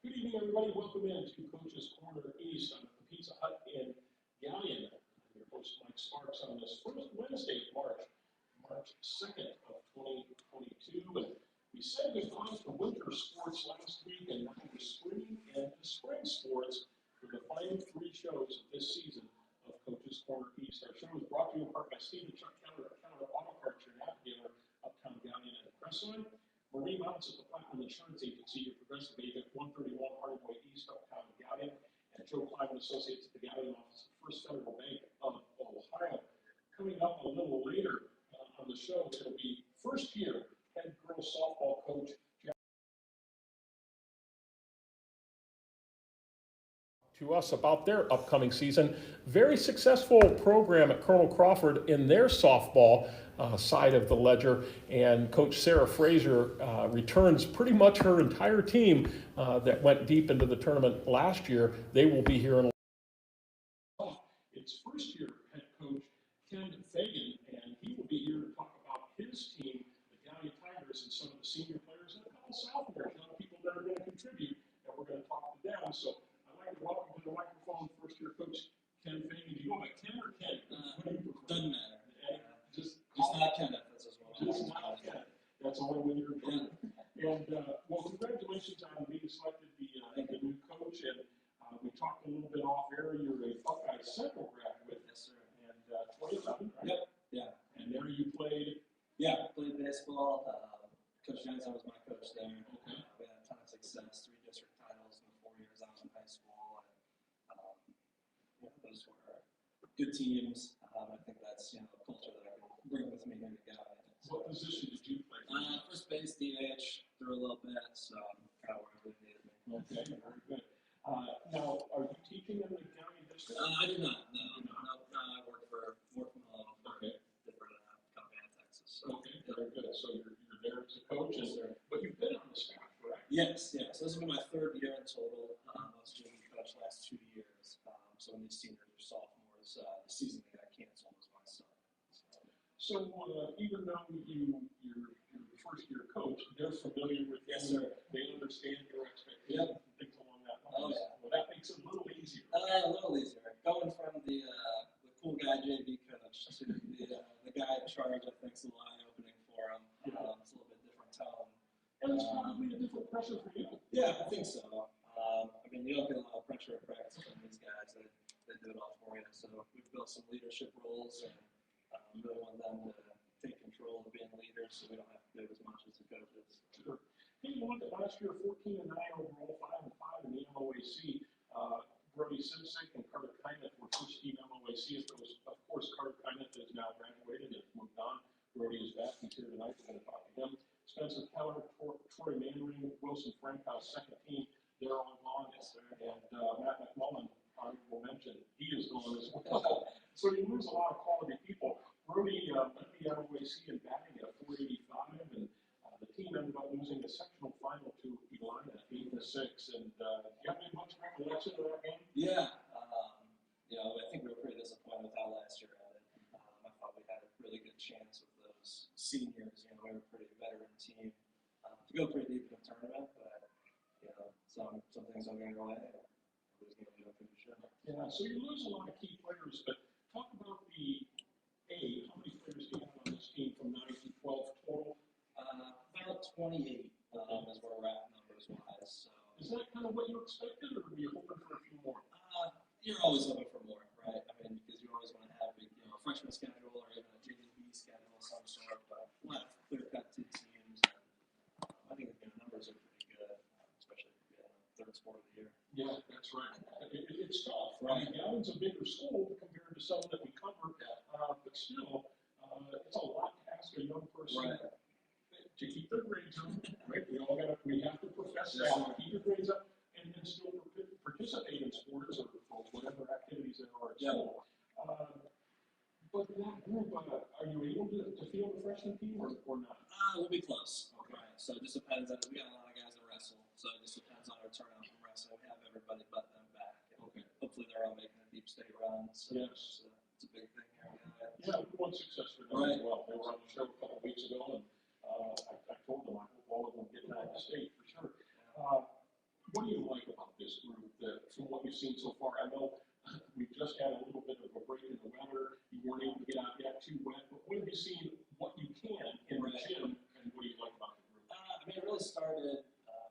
Good evening, everybody. Welcome in to Coach's Corner East on the Pizza Hut in Galion. I'm your host, Mike Sparks, on this first Wednesday of March 2nd of 2022. And we said goodbye to winter sports last week, and now we're spring and spring sports for the final three shows of this season of Coach's Corner East. Our show is brought to you in part by Steve and Chuck Keller, Auto Parts, your navigator, Uptown Galion and Crestline. Marine Mountains at the Platinum Insurance Agency, your progressive agent, 131 Hardaway East, Uptown Galion, and Joe Clive and Associates at the Galion office of First Federal Bank of Ohio. Coming up a little later on the show, it'll be first-year head girls softball coach to us about their upcoming season. Very successful program at Colonel Crawford in their softball side of the ledger, and Coach Sarah Frazier returns pretty much her entire team that went deep into the tournament last year. They will be here in It's first year head coach Kenny Fagen, and he will be here to talk about his team, the Galion Tigers, and some of the senior players and a couple sophomores, young people that are going to contribute, and we're going to talk to them. So welcome to the microphone, first-year coach Ken Fagen. Do you go by Ken or Ken? Doesn't matter. Just not Kenneth. That's just not Ken. That's only when you're in. And well, congratulations on being selected the new coach. And we talked a little bit off air. You're a Buckeye Central graduate. Yes, sir. And 2011, right? Yep. Yeah. And there you played. Yeah, played baseball. Coach Johnson was my coach there. Okay. We had a ton of success. 3 district titles in the 4 years I was in high school. And, those were good teams. I think that's a culture that I can bring with me here to Galion. What position did you play? First base, DH, threw a little bit, so kind of wherever they needed me. Okay, very good. Now, are you teaching in the Galion district? I do not. No. I work from home for okay. different company in Texas. So. Okay, very good. So you're there as a coach, but you've been on the staff, correct? Yes. So this will be my 3rd year in total. I was doing coach last 2 years. So when these seniors are sophomores, the season that got canceled was my son. So even though you're the first-year coach, they're familiar with you. Yes, sir. They understand your expectations and things along that line. Oh, yeah. Well, that makes it a little easier. A little easier. Going from the cool guy JV coach to the guy in charge, I think, is a little eye-opening for him. It's a little bit different tone. And it's probably a different pressure for you. Yeah, I think so. You don't get a lot of pressure at practice from these guys. They do it all for you. So we've built some leadership roles, and really want them to take control of being leaders, so we don't have to do as much as the coaches. Sure. Hey, you look at last year, 14-9 overall, 5-5 in the MOAC. Brody Simsik and Carter Kyneth were first-team MOAC. Of course, Carter Kyneth is now graduated and moved on. Brody is back. He's here tonight. We're going to talk to him. Spencer Keller, Troy Manring, Wilson Frankhouse, second team. They're all gone. Yes, sir. And Matt McMullen, honorable mention, he is gone as well. So you lose a lot of quality people. Brody led the MOAC in batting at 485, and the team ended up losing the sectional final to Elina 8-6. And do you have any much recollection of that game? Yeah. I think we were pretty disappointed with how last year ended. I thought we had a really good chance with those seniors. We were a pretty veteran team to go pretty deep in the tournament, but some things are going to go away. Everybody's going to be open to sure. Yeah, so you lose a lot of key players, but talk about the A. How many players do you have on this team from 9 to 12 total? About 28 is where we're at numbers-wise. So. Is that kind of what you expected, or were you hoping for a few more? You're always looking for more, right? Because you always want to have a freshman schedule or even a JV schedule of some sort, but we'll have clear-cut 2 teams. And, I think the numbers are pretty good, especially if you're getting 3rd sport of the year. Yeah, that's right. It's tough, right? Galion's a bigger school compared to some that we cover, but still, it's a lot to ask a young person to keep their grades up, right? We have to profess that, keep your grades up, and then still participate in sports or whatever activities there are at school. But in that group, are you able to field the freshman team or not? We'll be close. Okay. Right. So it just depends on, we got a lot of guys that wrestle, so it just depends on our turnout from wrestling. We have everybody but them back. And okay. Hopefully they're all making a deep state run. So yes. It's a big thing here. Yeah, we won success for them as well. They were on the show a couple of weeks ago, and I told them I hope all of them get back to state for sure. What do you like about this group from what you've seen so far? I know we just had a little bit of a break in the weather. You weren't able to get out yet too wet, but what have you seen, what you can in the gym, and what do you like about the group? I mean, it really started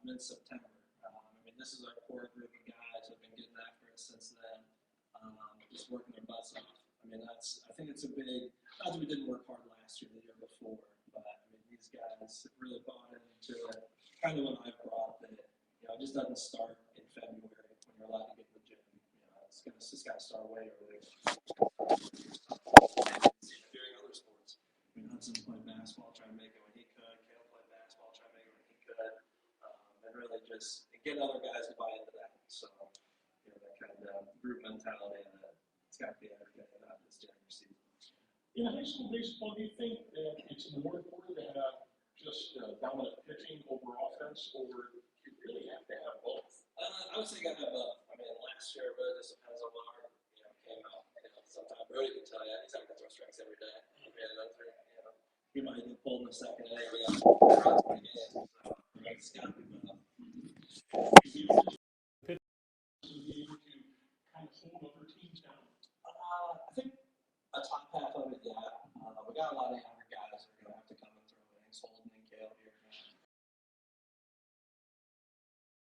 mid-September. I mean, this is our core group of guys who have been getting after it since then, just working their butts off. I mean, I think it's a big, not that we didn't work hard last year, the year before, but I mean, these guys really bought into it. Kind of when I brought that, it just doesn't start in February when you're allowed to get in the gym. It's just got to start way earlier. Doing other sports. I mean, Hudson played basketball, trying to make it when he could. Kael played basketball, trying to make it when he could. And really just get other guys to buy into that. So, that kind of group mentality, and it's got to be everything about this during your season. In high school baseball, do you think that it's more important to have just dominant pitching over offense, or you really have to have both? I would say you got to have both. I mean, last year, it really just depends on what our, came out. Sometimes Brody can tell you he's not going to throw strikes every day. He might get pulled in the second inning. We got 20 games. So it's got to be both. Pitch to be able to kind of hold other teams down. I think a top half of it, yeah. We got a lot of younger guys that are going to have to come and throw innings. Holden and Kael here.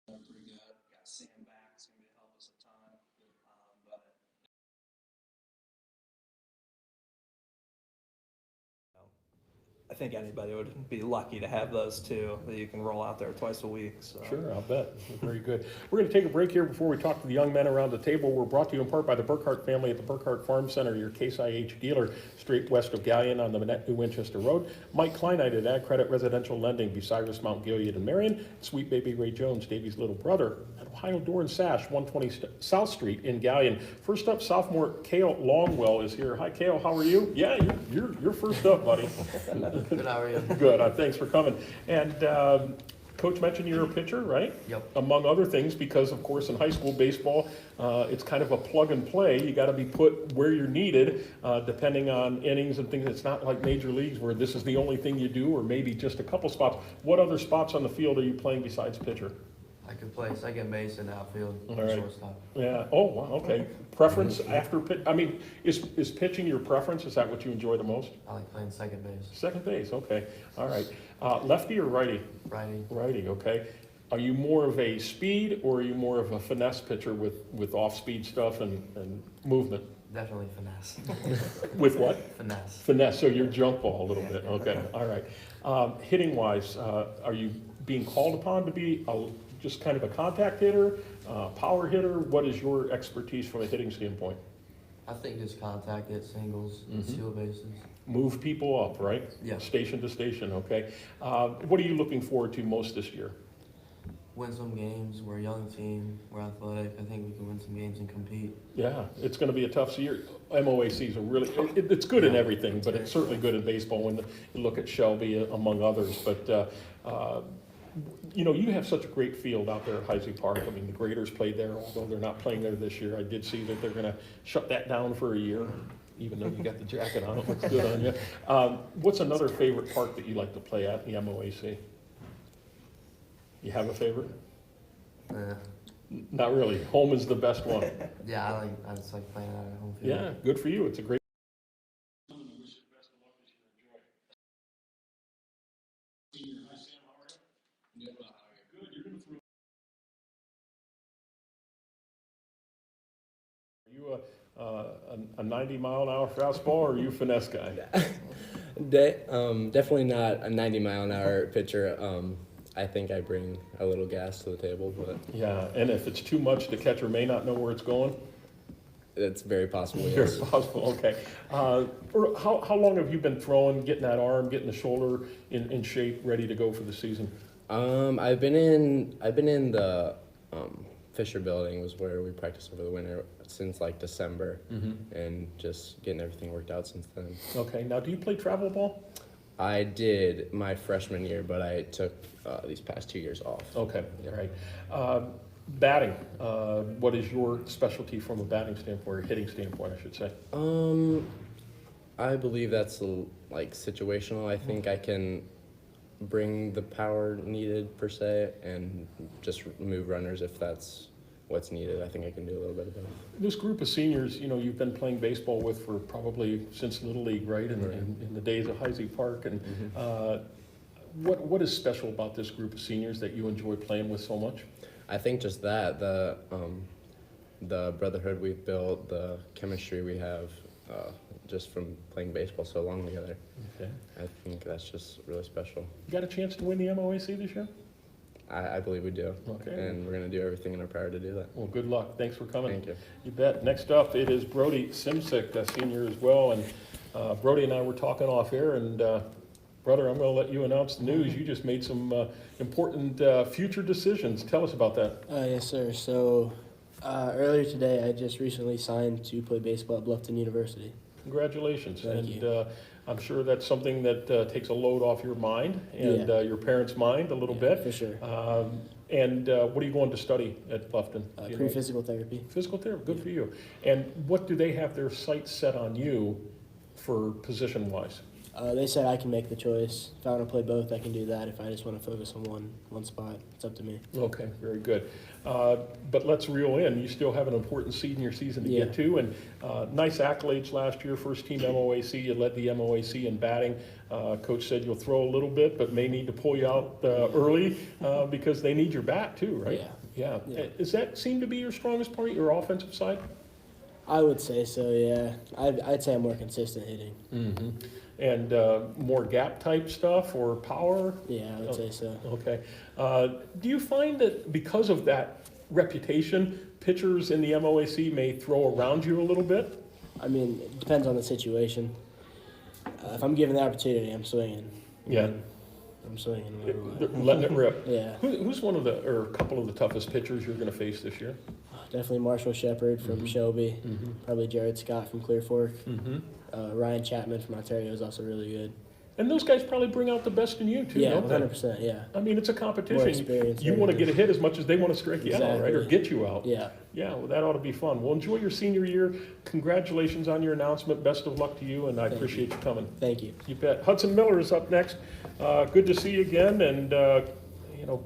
They're pretty good. We got Sam back. It's going to help us a ton. But I think anybody would be lucky to have those two that you can roll out there twice a week. So. Sure, I'll bet. Very good. We're going to take a break here before we talk to the young men around the table. We're brought to you in part by the Burkhart family at the Burkhart Farm Center, your Case IH dealer, straight west of Galion on the Manette New Winchester Road. Mike Kleinite at Ag Credit Residential Lending, Bucyrus, Mount Gilead, and Marion. Sweet baby Ray Jones, Davey's little brother, at Ohio Door and Sash, 120 South Street in Galion. First up, sophomore Kael Longwell is here. Hi, Kael. How are you? Yeah, you're first up, buddy. Good, how are you? Good. Thanks for coming. And Coach mentioned you're a pitcher, right? Yep. Among other things, because of course in high school baseball, it's kind of a plug and play. You got to be put where you're needed, depending on innings and things. It's not like major leagues where this is the only thing you do, or maybe just a couple spots. What other spots on the field are you playing besides pitcher? I can play second base and outfield, All right. shortstop. Yeah. Oh, wow. Okay. Preference after pitch? I mean, is pitching your preference? Is that what you enjoy the most? I like playing second base. Second base. Okay. All right. Lefty or righty? Righty. Righty. Okay. Are you more of a speed or are you more of a finesse pitcher with off-speed stuff and movement? Definitely finesse. With what? Finesse. Finesse. So you're jump ball a little bit. Okay. All right. Hitting-wise, are you being called upon to be just kind of a contact hitter, power hitter? What is your expertise from a hitting standpoint? I think just contact it, singles, and steal bases. Move people up, right? Yeah. Station to station, okay. What are you looking forward to most this year? Win some games. We're a young team. We're athletic. I think we can win some games and compete. Yeah, it's going to be a tough year. MOACs are really, it's good in everything, but it's certainly good in baseball when you look at Shelby among others. But, you have such a great field out there at Heisey Park. I mean, the Graders played there, although they're not playing there this year. I did see that they're going to shut that down for a year, even though you got the jacket on. It looks good on you. What's another favorite park that you like to play at in the MOAC? You have a favorite? Not really. Home is the best one. Yeah, I just like playing out at home field. Yeah, good for you. It's a great. Are you a 90-mile-an-hour fastball, or are you a finesse guy? Definitely not a 90-mile-an-hour pitcher. I think I bring a little gas to the table, but Yeah, and if it's too much, the catcher may not know where it's going. it's very possible. Very Yes. possible. Okay. How long have you been throwing, getting that arm, getting the shoulder in shape, ready to go for the season? I've been in the Fisher building was where we practiced over the winter since like December, and just getting everything worked out since then. Okay. Now, do you play travel ball? I did my freshman year, but I took these past 2 years off. Okay. All right. Batting. What is your specialty from a batting standpoint, or hitting standpoint, I should say? I believe that's like situational. I think I can bring the power needed per se, and just move runners if that's what's needed. I think I can do a little bit of both. This group of seniors, you've been playing baseball with for probably since Little League, right? In the days of Heisey Park. And what is special about this group of seniors that you enjoy playing with so much? I think just that, the brotherhood we've built, the chemistry we have, just from playing baseball so long together. Okay. I think that's just really special. You got a chance to win the MOAC this year? I believe we do. Okay. And we're going to do everything in our power to do that. Well, good luck. Thanks for coming. Thank you. You bet. Next up, it is Brody Simsik, a senior as well. And Brody and I were talking off air, and brother, I'm going to let you announce the news. You just made some important future decisions. Tell us about that. Yes, sir. So earlier today, I just recently signed to play baseball at Bluffton University. Congratulations. Thank you. I'm sure that's something that takes a load off your mind and your parents' mind a little bit. For sure. And what are you going to study at Bluffton? Do you know? Physical therapy. Physical therapy, good for you. And what do they have their sights set on you for position-wise? They said I can make the choice. If I want to play both, I can do that. If I just want to focus on one spot, it's up to me. Okay, very good. But let's reel in. You still have an important senior season to get to, and nice accolades last year. First team MOAC. You led the MOAC in batting. Coach said you'll throw a little bit, but may need to pull you out early because they need your bat too, right? Yeah. Does that seem to be your strongest part, your offensive side? I would say so. Yeah. I'd say I'm more consistent hitting. Mm-hmm. And more gap type stuff or power? Yeah, I would say so. Okay. Do you find that because of that reputation, pitchers in the MOAC may throw around you a little bit? I mean, it depends on the situation. If I'm given the opportunity, I'm swinging. Yeah. I'm swinging. No matter what. Letting it rip. Yeah. Who's one of the, or a couple of the toughest pitchers you're going to face this year? Definitely Marshall Shepard from Shelby. Mm-hmm. Probably Jared Scott from Clear Fork. Mm-hmm. Ryan Chapman from Ontario is also really good. And those guys probably bring out the best in you too, Yeah, don't they? 100%. Yeah. I mean, it's a More competition. experience. You want to get a hit as much as they want to strike you out, right? Or Exactly. get you out. Yeah. Yeah, well, that ought to be fun. Well, enjoy your senior year. Congratulations on your announcement. Best of luck to you, and I appreciate you coming. Thank you. You bet. Hudson Miller is up next. Good to see you again, and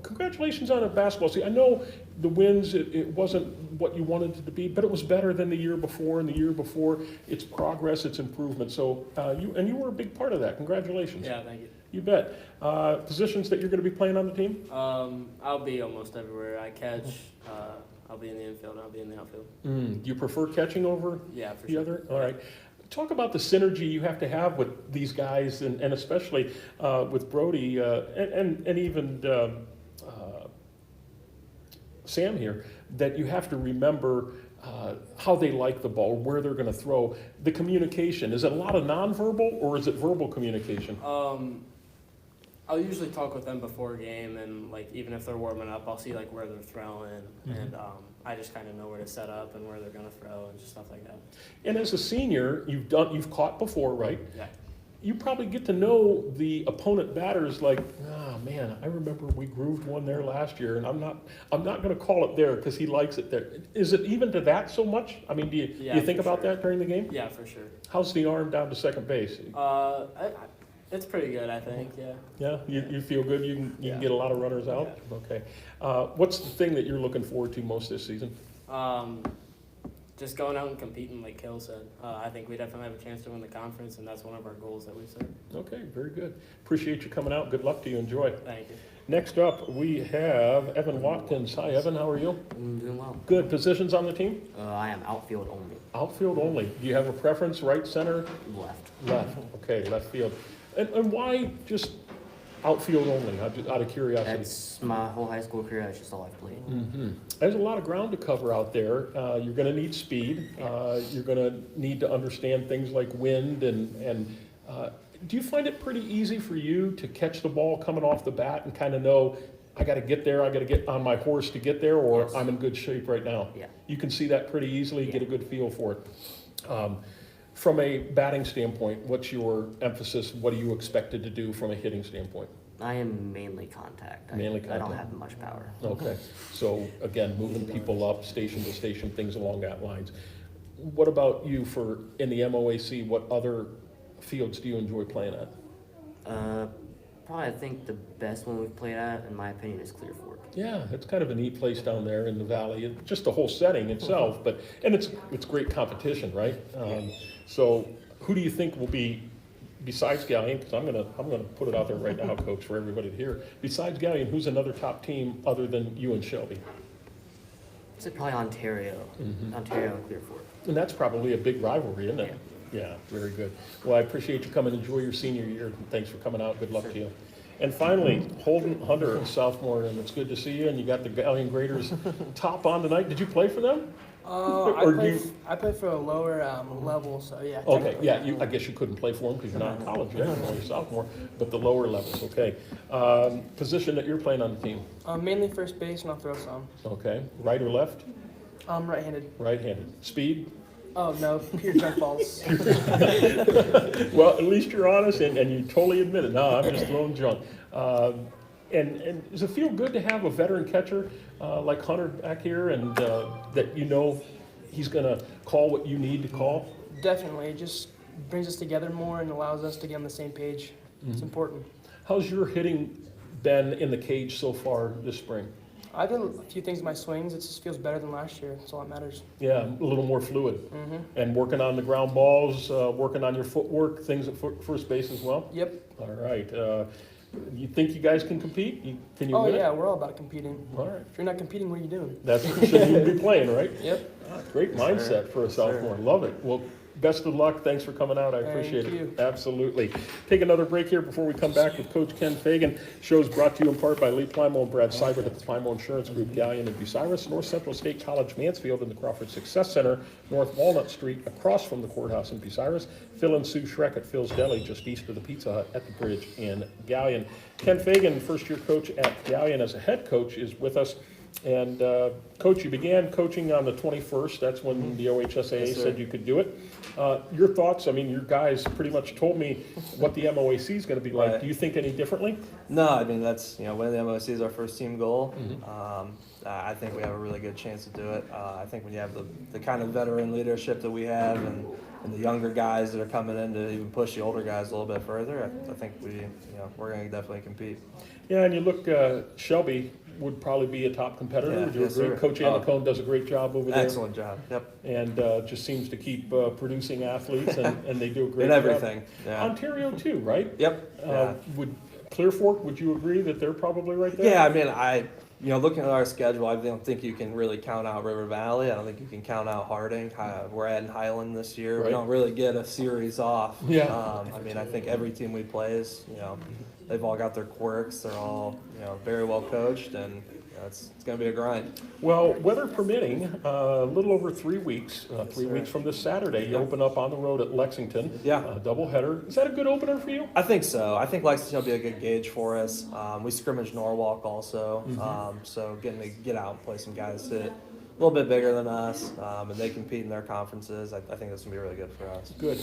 congratulations on a basketball season. I know the wins, it wasn't what you wanted it to be, but it was better than the year before, and the year before, it's progress, it's improvement. So you were a big part of that. Congratulations. Yeah, thank you. You bet. Positions that you're going to be playing on the team? I'll be almost everywhere. I catch. I'll be in the infield. I'll be in the outfield. Do you prefer catching over Yeah, for the sure. other? All right. Talk about the synergy you have to have with these guys, and especially with Brody and even Sam here, that you have to remember how they like the ball, where they're going to throw. The communication, is it a lot of nonverbal or is it verbal communication? I'll usually talk with them before a game, and like even if they're warming up, I'll see like where they're throwing, and I just kind of know where to set up and where they're gonna throw and just stuff like that. And as a senior, you've caught before, right? Yeah. You probably get to know the opponent batters like, oh man, I remember we grooved one there last year, and I'm not going to call it there because he likes it there. Is it even to that so much? I mean, do you think about that during the game? Yeah, for sure. How's the arm down to second base? It's pretty good, I think. Yeah. Yeah, you feel good. You can get a lot of runners out. Yeah. Okay. What's the thing that you're looking forward to most this season? Just going out and competing, like Kael said. I think we definitely have a chance to win the conference, and that's one of our goals that we've set. Okay, very good. Appreciate you coming out. Good luck to you. Enjoy. Thank you. Next up, we have Evan Watkins. Hi, Evan. How are you? I'm doing well. Good. Positions on the team? I am outfield only. Outfield only. Do you have a preference? Right, center, Left. left? Okay, left field. And why just outfield only? Out of curiosity. That's my whole high school career. That's just all I've played. Mm-hmm. There's a lot of ground to cover out there. You're going to need speed. You're going to need to understand things like wind and do you find it pretty easy for you to catch the ball coming off the bat and kind of know, I got to get there, I got to get on my horse to get there, or Yes. I'm in good shape right now? Yeah. You can see that pretty easily, Yeah. get a good feel for it. From a batting standpoint, what's your emphasis? What are you expected to do from a hitting standpoint? I am mainly contact. Mainly I don't contact. have much power. Okay, so again, moving people up station to station, things along that lines. What about you in the MOAC? What other fields do you enjoy playing at? Probably, I think the best one we've played at, in my opinion, is Clear Fork. Yeah, it's kind of a neat place down there in the valley, just the whole setting itself, and it's great competition, right? So who do you think will be, besides Galion, because I'm gonna put it out there right now, Coach, for everybody to hear, besides Galion, who's another top team other than you and Shelby? I'd say probably Ontario. Ontario and Clear Fork. And that's probably a big rivalry, isn't it? Yeah, very good. Well, I appreciate you coming. Enjoy your senior year. Thanks for coming out. Good luck to you. And finally, Holden Hunter, a sophomore, and it's good to see you. And you got the Galion Graders top on tonight. Did you play for them? I play for a lower level, so yeah. Okay, yeah, I guess you couldn't play for them because you're not in college yet, you're only a sophomore, but the lower levels, okay. Position that you're playing on the team, Mainly first base, and I'll throw some. okay. Right or left? Right-handed. Right-handed. Speed? Oh, no, pure junk balls. Well, at least you're honest and you totally admit it. No, I'm just throwing junk. And does it feel good to have a veteran catcher like Hunter back here and that you know he's going to call what you need to call? Definitely. It just brings us together more and allows us to get on the same page. It's important. How's your hitting been in the cage so far this spring? I've done a few things in my swings. It just feels better than last year. That's all that matters. Yeah, a little more fluid. And working on the ground balls, working on your footwork, things at first base as well? Yep. All right. You think you guys can compete? Can you Oh, win yeah, it? we're all about competing. All right. If you're not competing, what are you doing? That's what you shouldn't even be playing, right? Yep. Great mindset for a sophomore. Love it. Well, best of luck. Thanks for coming out. I appreciate Thank you. it. Absolutely. Take another break here before we come back with Coach Ken Fagen. Show's brought to you in part by Lee Plimo and Brad Seibert at the Plimo Insurance Group, Galion and Bucyrus, North Central State College, Mansfield, and the Crawford Success Center, North Walnut Street, across from the courthouse in Bucyrus. Phil and Sue Schreck at Phil's Deli, just east of the Pizza Hut at the bridge in Galion. Ken Fagen, first-year coach at Galion as a head coach, is with us. And Coach, you began coaching on the 21st. That's when the OHSAA said you could do it. Your thoughts? I mean, your guys pretty much told me what the MOAC is going to be like. Right. Do you think any differently? No, I mean, that's, winning the MOC is our first team goal. I think we have a really good chance to do it. I think when you have the kind of veteran leadership that we have and the younger guys that are coming in to even push the older guys a little bit further, I think we're going to definitely compete. Yeah, and you look, Shelby would probably be a top competitor. Yeah, Would you yes, agree? sir. Coach Anacone does a great job over there. Excellent job. Yep. And just seems to keep producing athletes, and they do a great In job. everything. Yeah. Ontario too, right? Yep. Yeah. Would Clear Fork, would you agree that they're probably right there? Yeah, I mean, looking at our schedule, I don't think you can really count out River Valley. I don't think you can count out Harding. We're adding Highland this year. Right. We don't really get a series off. Yeah. I think every team we play is, they've all got their quirks. They're all, very well coached, and it's going to be a grind. Well, weather permitting, a little over 3 weeks, 3 weeks from this Saturday, you open up on the road at Lexington. Yeah. Doubleheader. Is that a good opener for you? I think so. I think Lexington will be a good gauge for us. We scrimmage Norwalk also, so getting to get out and play some guys that a little bit bigger than us, and they compete in their conferences. I think that's going to be really good for us. Good.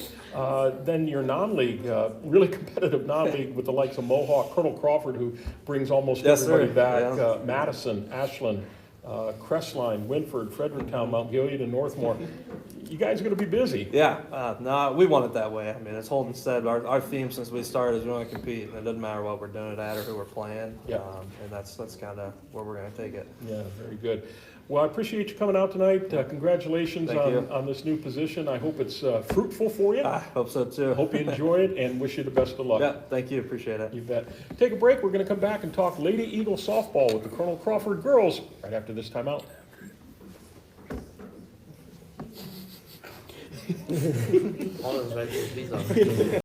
Then your non-league, really competitive non-league with the likes of Mohawk, Colonel Crawford, who brings almost Yes, everybody sir. back, Yeah. Madison, Ashland, Crestline, Winford, Fredericktown, Mount Gilead, and Northmore. You guys are going to be busy. Yeah, no, we want it that way. I mean, as Holden said, our theme since we started is we want to compete, and it doesn't matter what we're doing it at or who we're playing. Yeah. And that's kind of where we're going to take it. Yeah, very good. Well, I appreciate you coming out tonight. Congratulations Thank you. on this new position. I hope it's fruitful for you. I hope so too. Hope you enjoy it and wish you the best of luck. Yeah, thank you. Appreciate it. You bet. Take a break. We're going to come back and talk Lady Eagle softball with the Colonel Crawford girls right after this timeout. All those veggies, these are.